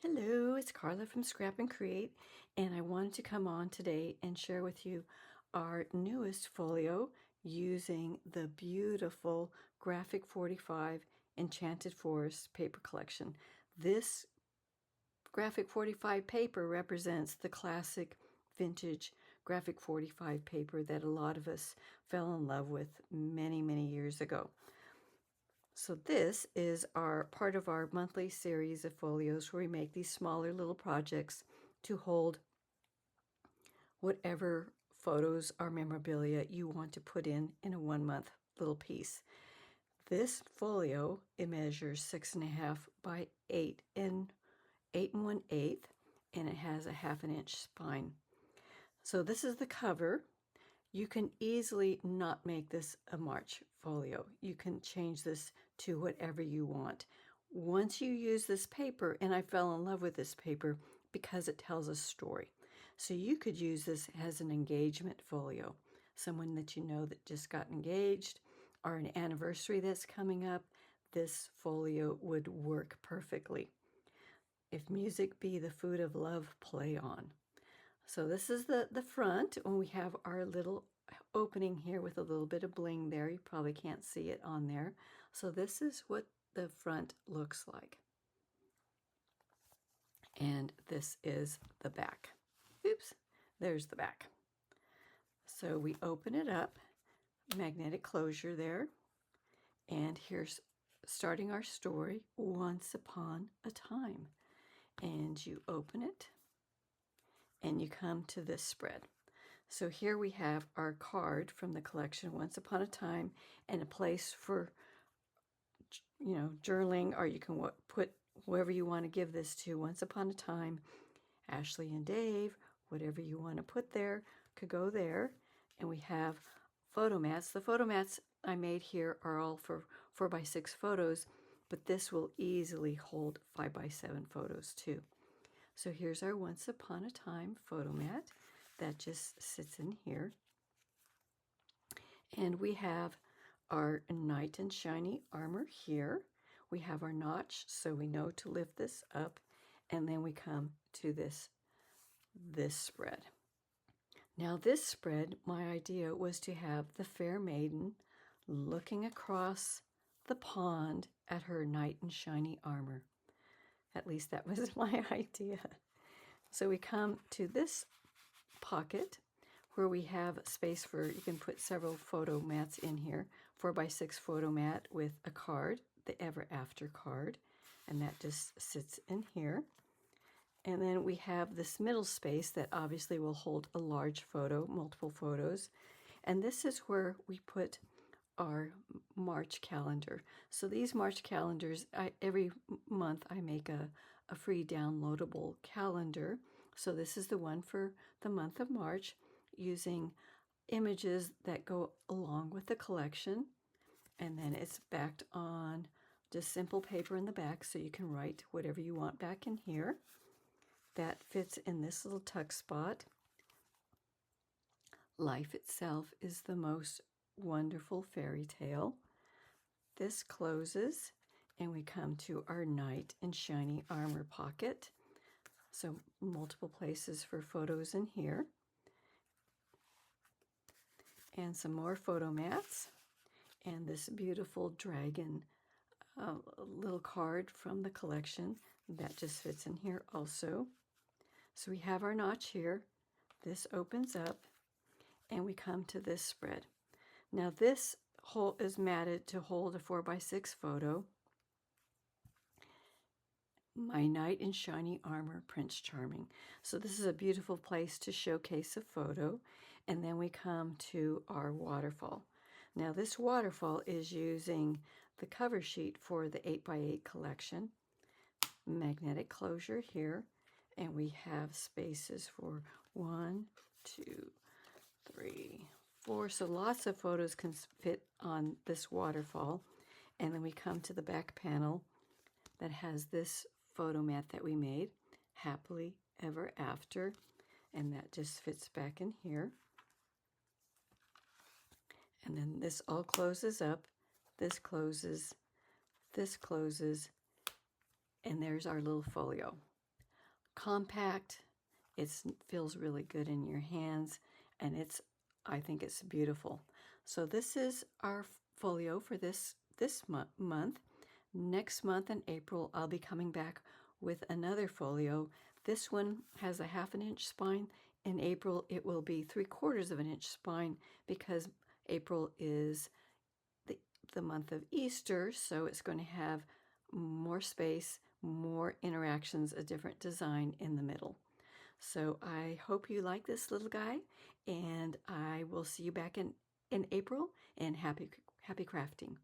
Hello, it's Carla from Scrap and Create, and I wanted to come on today and share with you our newest folio using the beautiful Graphic 45 Enchanted Forest paper collection. This Graphic 45 paper represents the classic vintage Graphic 45 paper that a lot of us fell in love with many, many years ago. So this is our part of our monthly series of folios where we make these smaller little projects to hold whatever photos or memorabilia you want to put in a 1 month little piece. This folio, it measures 6.5 by 8 and 8 1/8, and it has a 1/2 inch spine. So this is the cover. You can easily not make this a March folio. You can change this to whatever you want. Once you use this paper, and I fell in love with this paper because it tells a story. So you could use this as an engagement folio. Someone that you know that just got engaged or an anniversary that's coming up, this folio would work perfectly. If music be the food of love, play on. So this is the front, and we have our little opening here with a little bit of bling there. You probably can't see it on there. So this is what the front looks like. And this is the back. Oops, there's the back. So we open it up, magnetic closure there. And here's starting our story, Once Upon a Time. And you open it, and you come to this spread. So here we have our card from the collection, Once Upon a Time, and a place for, journaling, or you can put whoever you want to give this to. Once Upon a Time, Ashley and Dave, whatever you want to put there could go there. And we have photo mats. The photo mats I made here are all for 4x6 photos, but this will easily hold 5x7 photos too. So here's our Once Upon a Time photo mat that just sits in here. And we have our knight in shiny armor here. We have our notch, so we know to lift this up. And then we come to this spread. Now this spread, my idea was to have the fair maiden looking across the pond at her knight in shiny armor. At least that was my idea. So we come to this pocket where we have space for, you can put several photo mats in here, 4x6 photo mat with a card, the Ever After card, and that just sits in here. And then we have this middle space that obviously will hold a large photo, multiple photos. And this is where we put our March calendar. So these March calendars, every month I make a free downloadable calendar. So this is the one for the month of March, using images that go along with the collection. And then it's backed on just simple paper in the back, so you can write whatever you want back in here. That fits in this little tuck spot. Life itself is the most wonderful fairy tale. This closes, and we come to our knight in shiny armor pocket. So multiple places for photos in here. And some more photo mats. And this beautiful dragon little card from the collection that just fits in here also. So we have our notch here. This opens up, and we come to this spread. Now this hole is matted to hold a 4x6 photo. My knight in shiny armor, Prince Charming. So this is a beautiful place to showcase a photo. And then we come to our waterfall. Now this waterfall is using the cover sheet for the 8x8 collection. Magnetic closure here. And we have spaces for 1, 2, 3, 4. So lots of photos can fit on this waterfall. And then we come to the back panel that has this photo mat that we made, Happily Ever After. And that just fits back in here. And then this all closes up. This closes. This closes. And there's our little folio. compact. It feels really good in your hands, and I think it's beautiful. So this is our folio for this month. Next month in April, I'll be coming back with another folio. This one has a 1/2 inch spine. In April, it will be 3/4 of an inch spine because April is the month of Easter, so it's going to have more space, more interactions, a different design in the middle. So I hope you like this little guy, and I will see you back in April, and happy crafting.